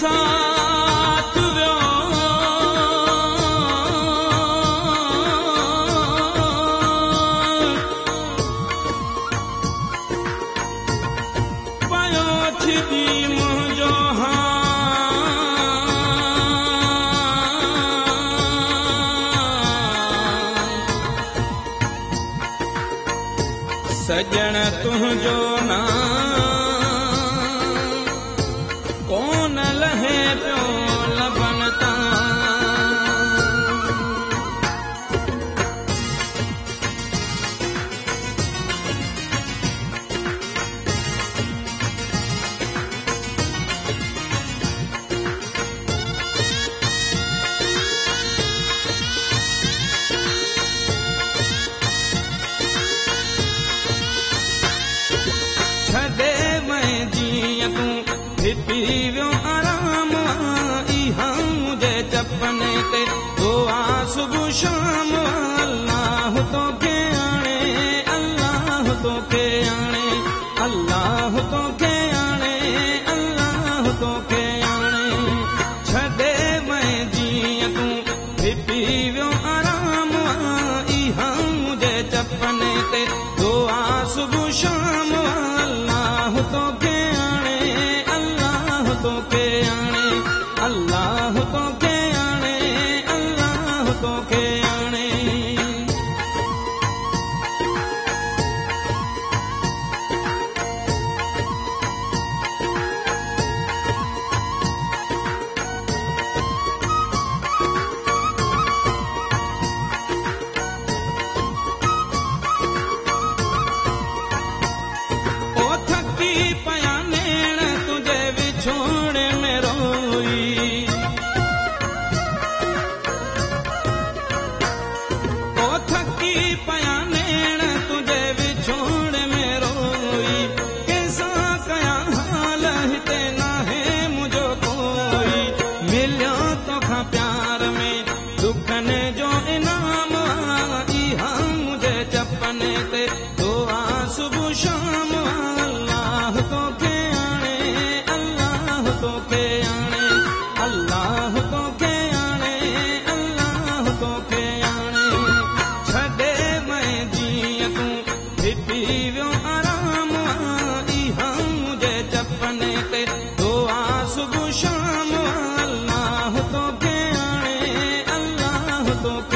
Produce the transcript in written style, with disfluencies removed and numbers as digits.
साथ वियो पयो छिदी मुंहिंजो सजण तुंहिंजो नाम कोन लहे पियो लबन तां छॾे वएं जीअं तूं हिपी वियो आराम इहा मुंहिंजे चपने ते दुआ सुबुह शाम अल्लाह तोखे आणे अल्लाह तोखे आणे अल्लाह तोखे आणे अल्लाह तोखे आणे छॾे वएं जीअं तूं हिपी वियो आराम इहा मुंहिंजे चपने ते दुआ सुबुह शाम अल्लाह तोखे आणे अल्लाह तोखे आणे अल्लाह तोखे आणे अल्लाह तोखे आणे प्यार में दुखन जो इनाम इहा मुझे चपने ते दुआ सुबुह शाम अल्लाह तोखे आणे अल्लाह तोखे आणे अल्लाह तोखे आणे अल्लाह तोखे आणे छॾे वएं जीअं तूं हिपी वियो आराम इहा मुझे चपने ते दुआ सुबुह शाम अल्लाह तोखे आणे अल्लाह तोखे